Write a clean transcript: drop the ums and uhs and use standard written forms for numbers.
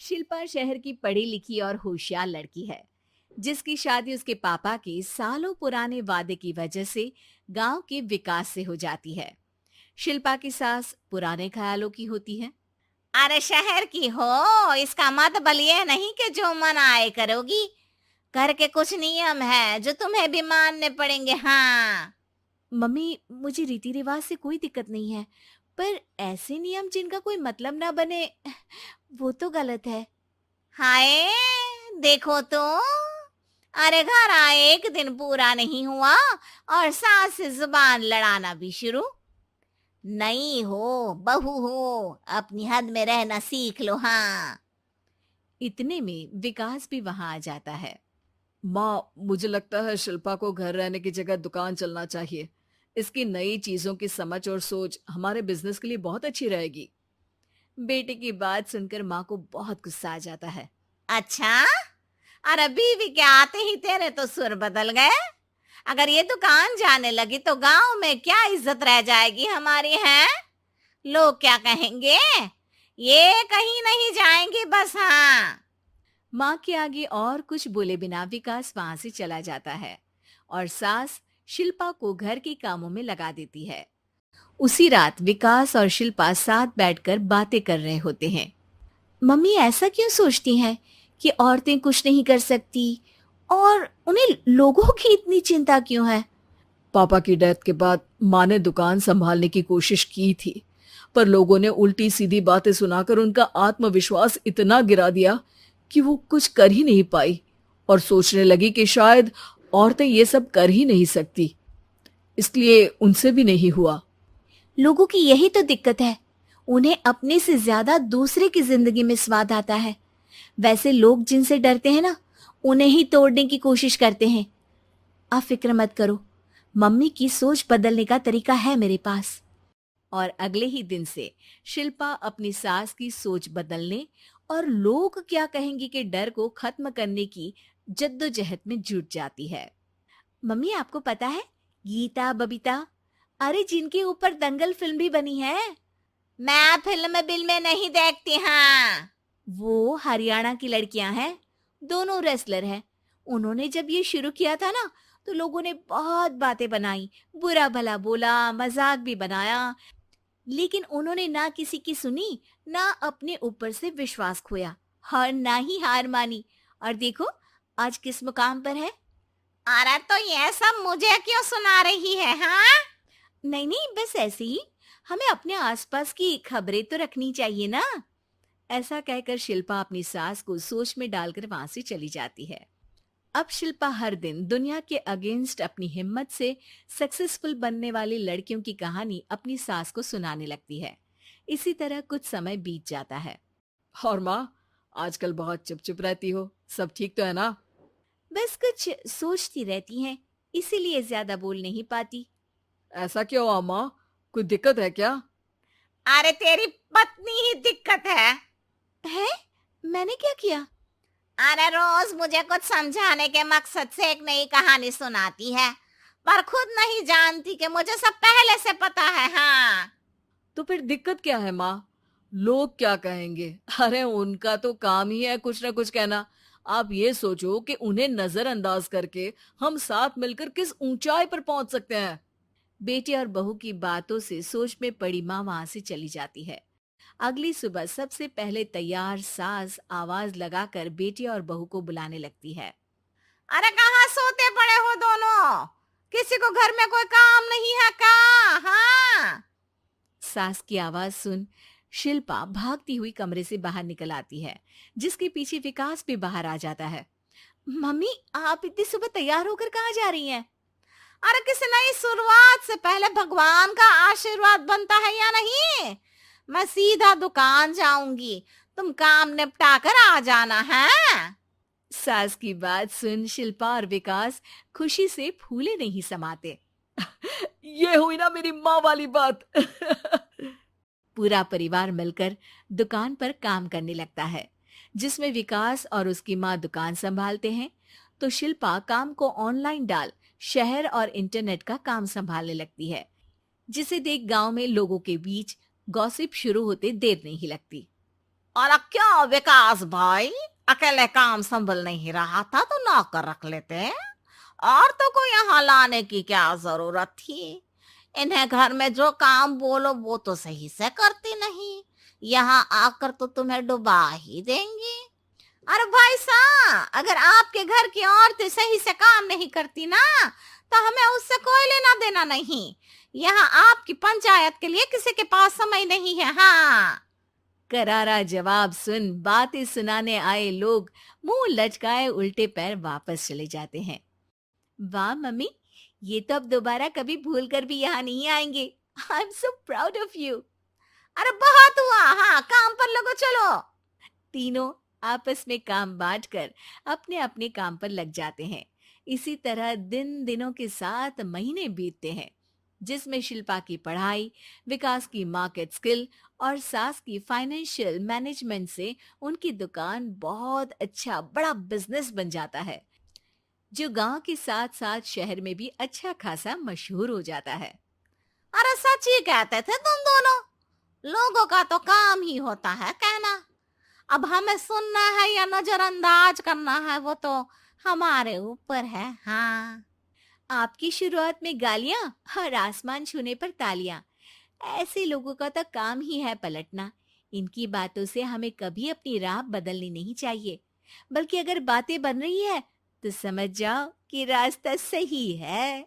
शिल्पा शहर की पढ़ी लिखी और होशियार लड़की है, जिसकी शादी उसके पापा के सालों पुराने वादे की वजह से गांव के विकास से हो जाती है। शिल्पा की सास पुराने ख्यालों की होती है। अरे शहर की हो, इसका मतलब ये नहीं कि जो मन आए करोगी। घर के कुछ नियम है जो तुम्हें भी मानने पड़ेंगे। हाँ। मम्मी, मुझे रीति रिवाज से कोई दिक्कत नहीं है, पर ऐसे नियम जिनका कोई मतलब ना बने, वो तो गलत है। हाय, देखो तो। अरे घर आए एक दिन पूरा नहीं हुआ और सास से जुबान लड़ाना भी शुरू। नहीं हो, बहू हो, अपनी हद में रहना सीख लो। हाँ। इतने में विकास भी वहां आ जाता है। माँ, मुझे लगता है शिल्पा को घर रहने की जगह दुकान चलना चाहिए। इसकी नई चीजों की समझ और सोच हमारे बिजनेस के लिए बहुत अच्छी रहेगी। बेटे की बात सुनकर माँ को बहुत गुस्सा आ जाता है। अच्छा। अरे बीवी के आते ही तेरे तो सुर बदल गए। अगर ये दुकान जाने लगी तो गांव में क्या इज्जत रह जाएगी हमारी है। लोग क्या कहेंगे। ये कहीं नहीं जाएंगी बस। हाँ। माँ के आगे और कुछ बोले बिना विकास वहां से चला जाता है और सास शिल्पा को घर के कामों में लगा देती है। उसी रात विकास और शिल्पा साथ बैठकर बातें कर रहे होते हैं। मम्मी ऐसा क्यों सोचती हैं कि औरतें कुछ नहीं कर सकती, और उन्हें लोगों की इतनी चिंता क्यों है? पापा की डेथ के बाद माँ ने दुकान संभालने की कोशिश की थी, पर लोगों ने उल्टी सीधी बातें सुनाकर उनका आत्मविश्वास इतना गिरा दिया कि वो कुछ कर ही नहीं पाई और सोचने लगी कि शायद औरतें ये सब कर ही नहीं सकती, इसलिए उनसे भी नहीं हुआ। लोगों की यही तो दिक्कत है, उन्हें अपने से ज्यादा दूसरे की जिंदगी में स्वाद आता है। वैसे लोग जिनसे डरते हैं ना, उन्हें ही तोड़ने की कोशिश करते हैं। आप फिक्र मत करो, मम्मी की सोच बदलने का तरीका है मेरे पास। और अगले ही दिन से शिल्पा अपनी सास की सोच बदलने और लोग क्या कहेंगे के डर को खत्म करने की जद्दोजहद में जुट जाती है। मम्मी, आपको पता है, गीता बबीता, अरे जिनके ऊपर दंगल फिल्म भी बनी है, मैं फिल्म बिल में नहीं देखती। हाँ। वो हरियाणा की लड़कियां हैं। दोनों रेसलर हैं। उन्होंने जब ये शुरू किया था ना, तो लोगों ने बहुत बातें बनाई, बुरा भला बोला, मजाक भी बनाया, लेकिन उन्होंने ना किसी की सुनी, ना अपने ऊपर से विश्वास खोया और ना ही हार मानी। और देखो, आज किस मुकाम पर है। अरे तो ये सब मुझे क्यों सुना रही है। हाँ। नहीं नहीं, बस ऐसे ही, हमें अपने आसपास की खबरें तो रखनी चाहिए ना। ऐसा कहकर शिल्पा अपनी सास को सोच में डालकर वहां से चली जाती है। अब शिल्पा हर दिन दुनिया के अगेंस्ट अपनी हिम्मत से सक्सेसफुल बनने वाली लड़कियों की कहानी अपनी सास को सुनाने लगती है। इसी तरह कुछ समय बीत जाता है। और माँ, आजकल बहुत चुप चुप रहती हो, सब ठीक तो है ना? बस कुछ सोचती रहती हैं, इसीलिए ज्यादा बोल नहीं पाती। ऐसा क्यों अम्मा? कोई दिक्कत है क्या? अरे तेरी पत्नी ही दिक्कत है। है? मैंने क्या किया? अरे रोज मुझे कुछ समझाने के मकसद से एक नई कहानी सुनाती है, पर खुद नहीं जानती कि मुझे सब पहले से पता है। हाँ। तो फिर दिक्कत क्या है माँ? लोग क्या कहेंगे? अरे उनका तो काम ही है कुछ ना कुछ कहना। आप ये सोचो कि उन्हें नजरअंदाज करके हम साथ मिलकर किस ऊंचाई पर पहुंच सकते हैं। बेटी और बहू की बातों से सोच में पड़ी माँ वहां से चली जाती है। अगली सुबह सबसे पहले तैयार सास आवाज लगाकर बेटी और बहू को बुलाने लगती है। अरे कहाँ सोते पड़े हो दोनों। किसी को घर में कोई काम नहीं है क्या। हाँ। सास की आवाज सुन शिल्पा भागती हुई कमरे से बाहर निकल आती है, जिसके पीछे विकास भी बाहर आ जाता है। मम्मी, आप इतनी सुबह तैयार होकर कहाँ जा रही हैं? अरे किसी नई शुरुआत से पहले भगवान का आशीर्वाद बनता है या नहीं। मैं सीधा दुकान जाऊंगी, तुम काम निपटा कर आ जाना है। सास की बात सुन शिल्पा और विकास खुशी से फूले नहीं समाते। ये हुई ना मेरी माँ वाली बात। पूरा परिवार मिलकर दुकान पर काम करने लगता है, जिसमें विकास और उसकी माँ दुकान संभालते हैं, तो शिल्पा काम को ऑनलाइन डाल शहर और इंटरनेट का काम संभालने लगती है, जिसे देख गांव में लोगों के बीच गॉसिप शुरू होते देर नहीं लगती। और क्या विकास भाई, अकेले काम संभल नहीं रहा था तो नौकर रख लेते। और तो को यहाँ लाने की क्या जरूरत थी। इन्हें घर में जो काम बोलो वो तो सही से करती नहीं, यहाँ आकर तो तुम्हें डुबा ही देंगी। अरे भाई साहब, अगर आपके घर की औरतें सही से काम नहीं करती ना, तो हमें उससे कोई लेना देना नहीं। यहाँ आपकी पंचायत के लिए किसी के पास समय नहीं है। हाँ। करारा जवाब सुन बातें सुनाने आए लोग मुंह लचकाए उल्टे पैर वापस चले जाते हैं। वाह मम्मी, ये तो अब दोबारा कभी भूल कर भी यहाँ नहीं आएंगे। I am so proud of you. अरे बहुत हुआ, हाँ काम पर लगो चलो। तीनों आपस में काम बांटकर अपने अपने काम पर लग जाते हैं। इसी तरह दिनों के साथ महीने बीतते हैं, जिसमें शिल्पा की पढ़ाई, विकास की मार्केट स्किल और सास की फाइनेंशियल मैनेजमेंट से उनकी दुकान बहुत अच्छा बड़ा बिजनेस बन जाता है, जो गांव के साथ साथ शहर में भी अच्छा खासा मशहूर हो जाता है। अरे सच ही कहते थे तुम दोनों, लोगों का तो काम ही होता है कहना। अब हमें सुनना है या नजरअंदाज करना है वो तो हमारे ऊपर है। हाँ। आपकी शुरुआत में गालियां और आसमान छूने पर तालियां, ऐसे लोगों का तो काम ही है पलटना। इनकी बातों से हमें कभी अपनी राह बदलनी नहीं चाहिए, बल्कि अगर बातें बन रही है तो समझ जाओ कि रास्ता सही है।